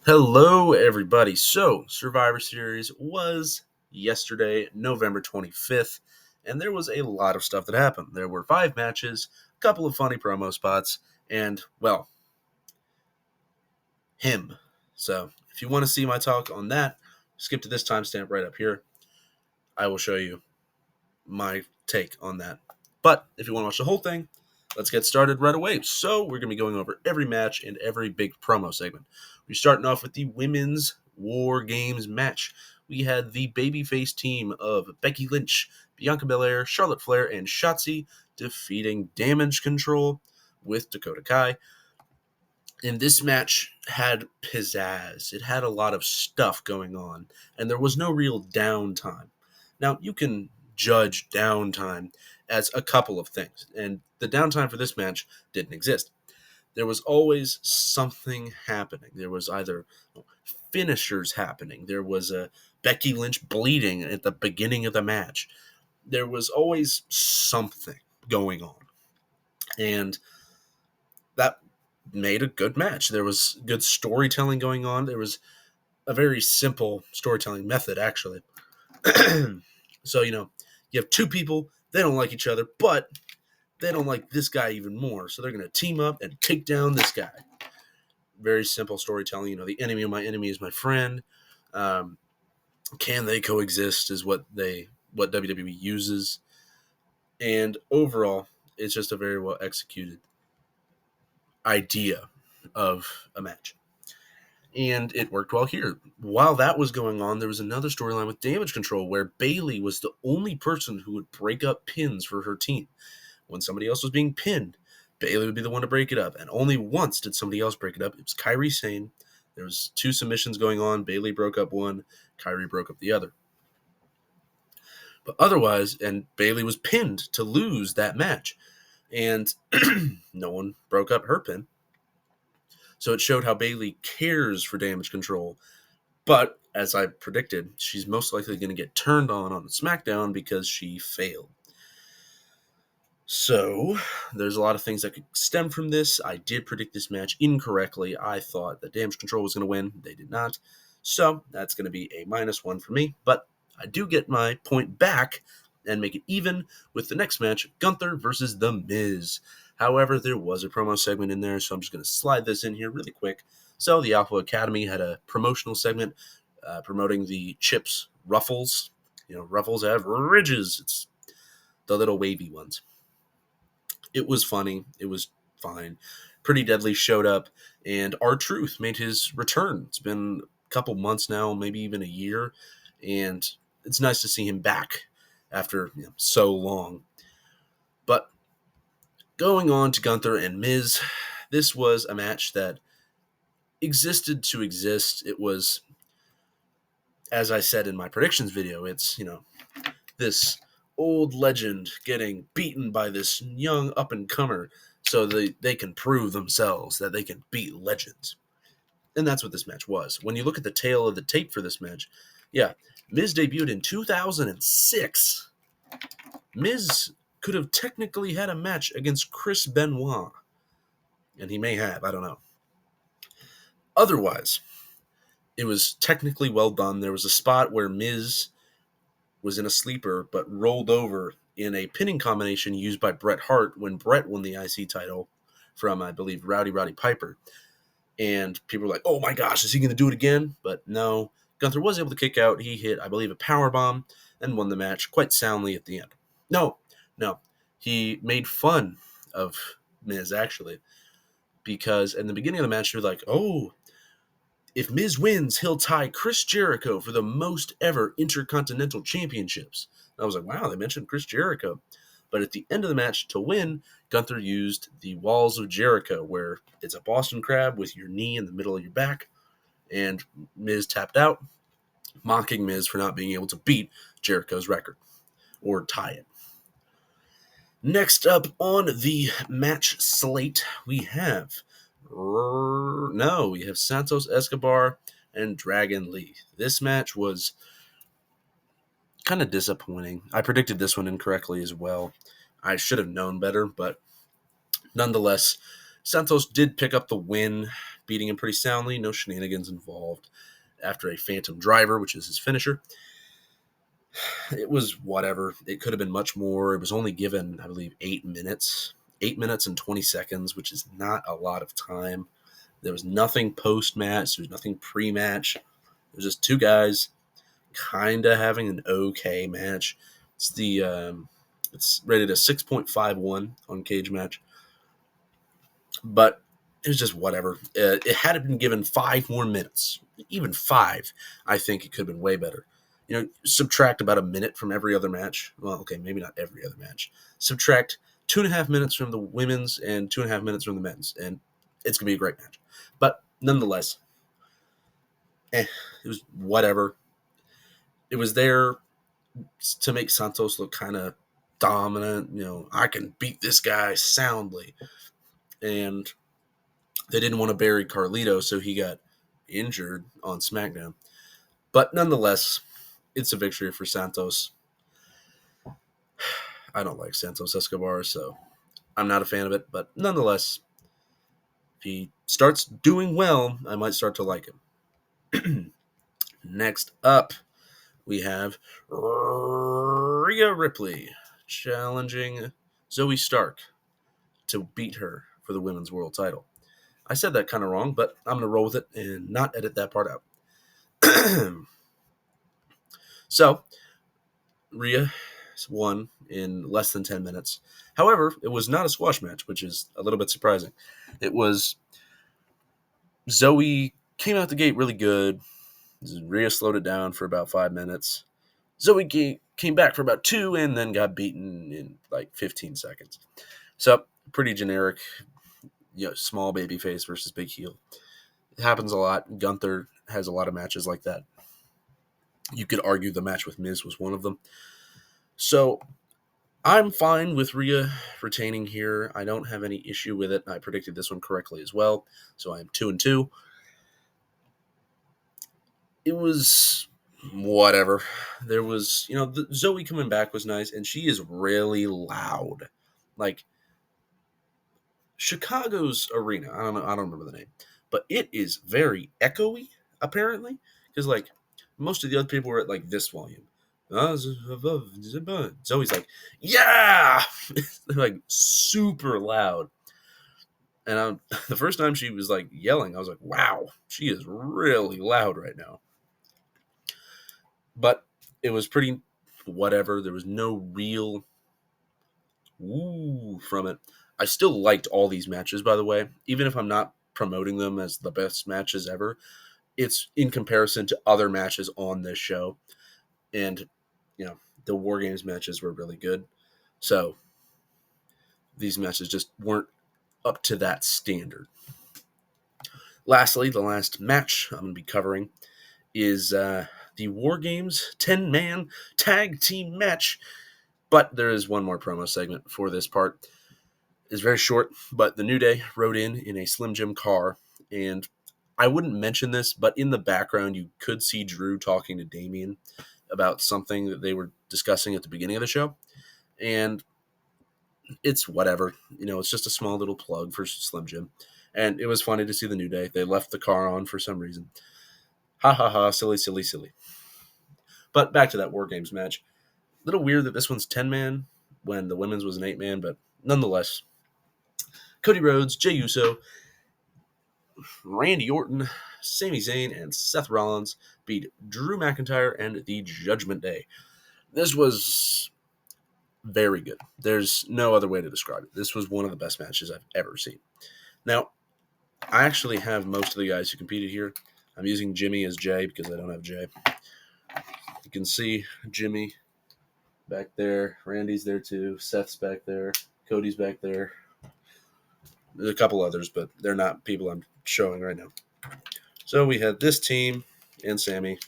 Hello, everybody. So, Survivor Series was yesterday, November 25th, and there was a lot of stuff that happened. There were 5 matches, a couple of funny promo spots, and, well, him. So, if you want to see my talk on that, skip to this timestamp right up here. I will show you my take on that. But if you want to watch the whole thing, let's get started right away. So we're going to be going over every match and every big promo segment. We're starting off with the women's WarGames match. We had the babyface team of Becky Lynch, Bianca Belair, Charlotte Flair, and Shotzi defeating Damage Control with Dakota Kai. And this match had pizzazz. It had a lot of stuff going on, and there was no real downtime. Now, you can judge downtime as a couple of things, and the downtime for this match didn't exist. There was always something happening. There was either finishers happening. There was a Becky Lynch bleeding at the beginning of the match. There was always something going on. And that made a good match. There was good storytelling going on. There was a very simple storytelling method, actually. So, you have two people, they don't like each other, but they don't like this guy even more. So they're going to team up and take down this guy. Very simple storytelling. The enemy of my enemy is my friend. Can they coexist is what WWE uses. And overall, it's just a very well executed idea of a match. And it worked well here. While that was going on, there was another storyline with Damage Control where Bayley was the only person who would break up pins for her team. When somebody else was being pinned, Bayley would be the one to break it up. And only once did somebody else break it up. It was Kairi Sane. There was 2 submissions going on. Bayley broke up one. Kairi broke up the other. But otherwise, and Bayley was pinned to lose that match. And no one broke up her pin. So it showed how Bayley cares for Damage Control. But, as I predicted, she's most likely going to get turned on SmackDown because she failed. So, there's a lot of things that could stem from this. I did predict this match incorrectly. I thought that Damage Control was going to win. They did not. So, that's going to be a -1 for me. But I do get my point back and make it even with the next match, Gunther versus The Miz. However, there was a promo segment in there, so I'm just going to slide this in here really quick. So, the Alpha Academy had a promotional segment promoting the Chips Ruffles. Ruffles have ridges. It's the little wavy ones. It was funny. It was fine. Pretty Deadly showed up, and R-Truth made his return. It's been a couple months now, maybe even a year, and it's nice to see him back after so long. But going on to Gunther and Miz, this was a match that existed to exist. It was, as I said in my predictions video, it's, this old legend getting beaten by this young up-and-comer so they can prove themselves that they can beat legends. And that's what this match was. When you look at the tail of the tape for this match, Miz debuted in 2006. Miz could have technically had a match against Chris Benoit. And he may have, I don't know. Otherwise, it was technically well done. There was a spot where Miz was in a sleeper, but rolled over in a pinning combination used by Bret Hart when Bret won the IC title from, I believe, Rowdy Piper. And people were like, oh my gosh, is he going to do it again? But no, Gunther was able to kick out. He hit, I believe, a powerbomb and won the match quite soundly at the end. No, he made fun of Miz, actually, because in the beginning of the match, you're like, oh, if Miz wins, he'll tie Chris Jericho for the most ever Intercontinental Championships. And I was like, wow, they mentioned Chris Jericho. But at the end of the match, to win, Gunther used the Walls of Jericho, where it's a Boston Crab with your knee in the middle of your back. And Miz tapped out, mocking Miz for not being able to beat Jericho's record or tie it. Next up on the match slate, we have Santos, Escobar, and Dragon Lee. This match was kind of disappointing. I predicted this one incorrectly as well. I should have known better, but nonetheless, Santos did pick up the win beating him pretty soundly. No shenanigans involved. After a Phantom Driver, which is his finisher. It was whatever. It could have been much more. It was only given, I believe, 8 minutes. 8 minutes and 20 seconds, which is not a lot of time. There was nothing post-match. There was nothing pre-match. It was just two guys kind of having an okay match. It's rated a 6.51 on Cage Match. But it was just whatever. It had been given 5 more minutes. Even 5, I think it could have been way better. Subtract about a minute from every other match. Well, okay, maybe not every other match. Subtract 2.5 minutes from the women's and 2.5 minutes from the men's, and it's going to be a great match. But nonetheless, it was whatever. It was there to make Santos look kind of dominant. I can beat this guy soundly. And they didn't want to bury Carlito, so he got injured on SmackDown. But nonetheless, it's a victory for Santos. I don't like Santos Escobar, so I'm not a fan of it. But nonetheless, if he starts doing well, I might start to like him. Next up, we have Rhea Ripley challenging Zoey Stark to beat her for the Women's World title. I said that kind of wrong, but I'm going to roll with it and not edit that part out. So, Rhea won in less than 10 minutes. However, it was not a squash match, which is a little bit surprising. It was Zoey came out the gate really good. Rhea slowed it down for about 5 minutes. Zoey came back for about 2 and then got beaten in like 15 seconds. So, pretty generic, small baby face versus big heel. It happens a lot. Gunther has a lot of matches like that. You could argue the match with Miz was one of them. So, I'm fine with Rhea retaining here. I don't have any issue with it. I predicted this one correctly as well. So, I am 2-2. It was whatever. There was, the Zoey coming back was nice, and she is really loud. Like, Chicago's arena, I don't remember the name, but it is very echoey, apparently, because, like, most of the other people were at, like, this volume. Zoey's like, yeah! They're, like, super loud. And the first time she was, like, yelling, I was like, wow, she is really loud right now. But it was pretty whatever. There was no real woo from it. I still liked all these matches, by the way. Even if I'm not promoting them as the best matches ever, it's in comparison to other matches on this show. And, the WarGames matches were really good. So, these matches just weren't up to that standard. Lastly, the last match I'm going to be covering is the WarGames 10-man tag team match. But there is one more promo segment for this part. It's very short, but the New Day rode in a Slim Jim car. And I wouldn't mention this, but in the background, you could see Drew talking to Damian about something that they were discussing at the beginning of the show. And it's whatever. It's just a small little plug for Slim Jim. And it was funny to see the New Day. They left the car on for some reason. Ha ha ha, silly, silly, silly. But back to that WarGames match. A little weird that this one's 10-man when the women's was an 8-man, but nonetheless. Cody Rhodes, Jey Uso, Randy Orton, Sami Zayn, and Seth Rollins beat Drew McIntyre and the Judgment Day. This was very good. There's no other way to describe it. This was one of the best matches I've ever seen. Now, I actually have most of the guys who competed here. I'm using Jimmy as Jay because I don't have Jay. You can see Jimmy back there. Randy's there too. Seth's back there. Cody's back there. There's a couple others, but they're not people I'm showing right now. So we had this team and Sammy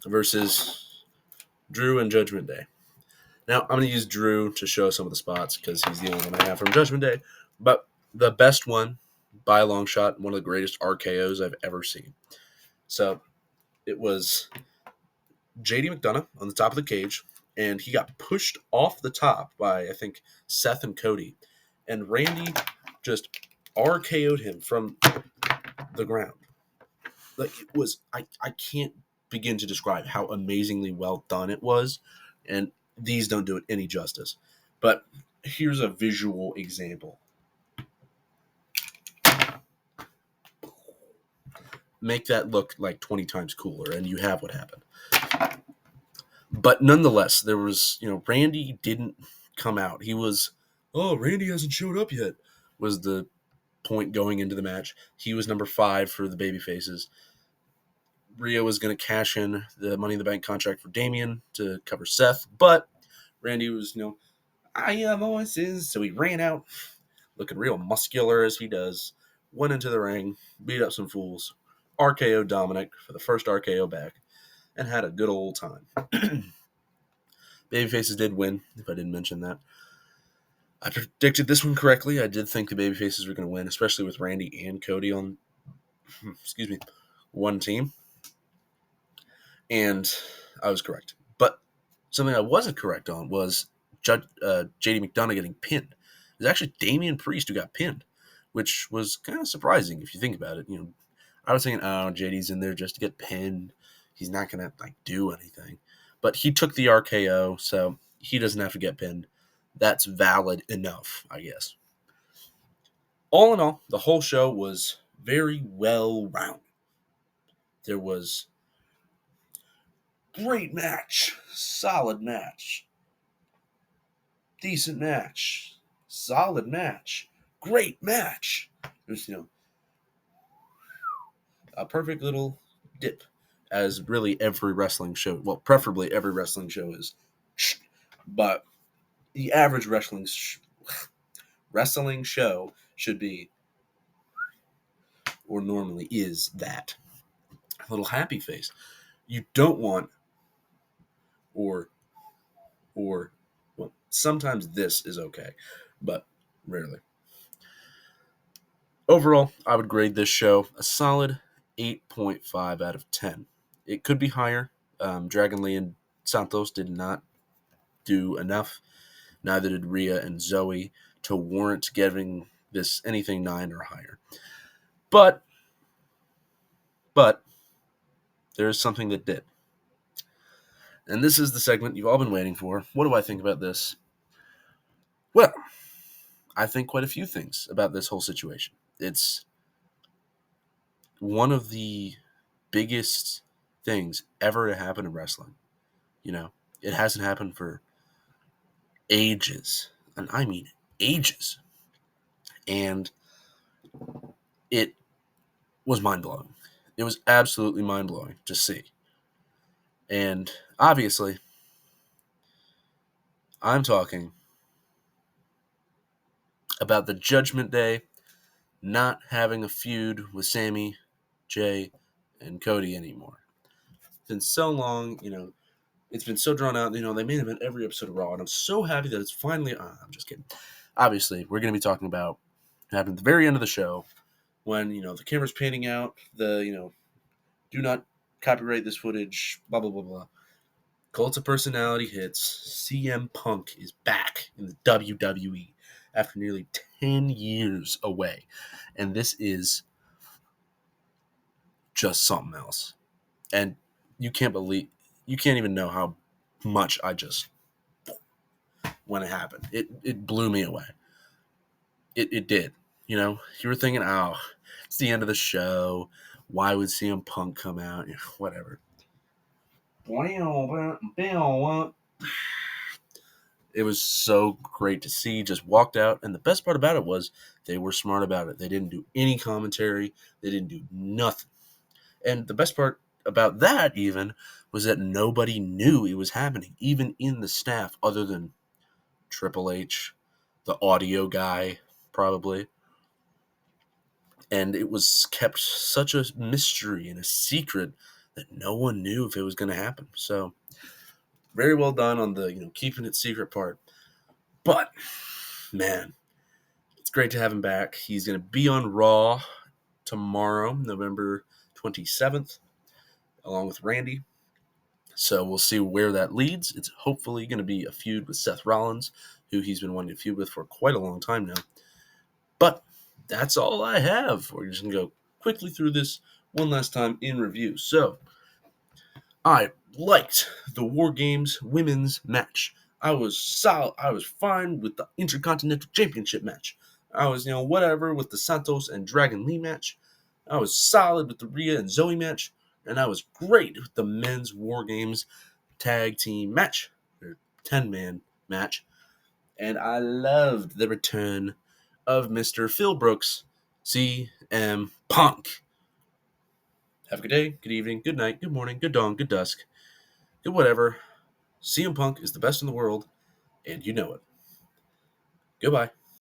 versus Drew and Judgment Day. Now, I'm going to use Drew to show some of the spots because he's the only one I have from Judgment Day. But the best one, by a long shot, one of the greatest RKOs I've ever seen. So it was JD McDonough on the top of the cage, and he got pushed off the top by, I think, Seth and Cody. And Randy just RKO'd him from the ground. Like, it was, I can't begin to describe how amazingly well done it was, and these don't do it any justice. But here's a visual example. Make that look like 20 times cooler, and you have what happened. But nonetheless, there was, Randy didn't come out. He was, Randy hasn't showed up yet, was the point going into the match. He was number 5 for the babyfaces. Rhea was going to cash in the Money in the Bank contract for Damian to cover Seth, but Randy was, I have voices. So he ran out, looking real muscular as he does, went into the ring, beat up some fools, RKO Dominic for the first RKO back, and had a good old time. Babyfaces did win, if I didn't mention that. I predicted this one correctly. I did think the babyfaces were going to win, especially with Randy and Cody on, one team. And I was correct. But something I wasn't correct on was JD McDonough getting pinned. It was actually Damian Priest who got pinned, which was kind of surprising if you think about it. I was thinking, JD's in there just to get pinned. He's not going to do anything. But he took the RKO, so he doesn't have to get pinned. That's valid enough, I guess. All in all, the whole show was very well-rounded. There was great match, solid match, decent match, solid match, great match. There's, a perfect little dip, as really every wrestling show, well, preferably every wrestling show is. But the average wrestling show should be, or normally is, that. A little happy face. You don't want, or, well, sometimes this is okay, but rarely. Overall, I would grade this show a solid 8.5 out of 10. It could be higher. Dragon Lee and Santos did not do enough. Neither did Rhea and Zoey to warrant giving this anything 9 or higher. But there is something that did. And this is the segment you've all been waiting for. What do I think about this? Well, I think quite a few things about this whole situation. It's one of the biggest things ever to happen in wrestling. It hasn't happened for ages. And I mean ages. And it was mind-blowing. It was absolutely mind-blowing to see. And obviously, I'm talking about the Judgment Day not having a feud with Sami, Jay, and Cody anymore. It's been so long, it's been so drawn out. They main event every episode of Raw, and I'm so happy that it's finally. I'm just kidding. Obviously, we're going to be talking about what happened at the very end of the show when the camera's panning out. The do not copyright this footage. Blah blah blah blah. Cult of Personality hits. CM Punk is back in the WWE after nearly 10 years away, and this is just something else. And you can't even know how much I just, when it happened, it blew me away. It did. You were thinking, it's the end of the show. Why would CM Punk come out? Whatever. It was so great to see. Just walked out, and the best part about it was they were smart about it. They didn't do any commentary. They didn't do nothing. And the best part about that even was that nobody knew it was happening, even in the staff, other than Triple H, the audio guy, probably. And it was kept such a mystery and a secret that no one knew if it was going to happen. So, very well done on the, keeping it secret part. But, man, it's great to have him back. He's going to be on Raw tomorrow, November 27th, along with Randy. So we'll see where that leads. It's hopefully going to be a feud with Seth Rollins, who he's been wanting to feud with for quite a long time now. But that's all I have. We're just going to go quickly through this one last time in review. So, I liked the WarGames women's match. I was solid. I was fine with the Intercontinental Championship match. I was, whatever with the Santos and Dragon Lee match. I was solid with the Rhea and Zoey match. And I was great with the men's WarGames tag team match, or 10-man match. And I loved the return of Mr. Phil Brooks, CM Punk. Have a good day, good evening, good night, good morning, good dawn, good dusk, good whatever. CM Punk is the best in the world, and you know it. Goodbye.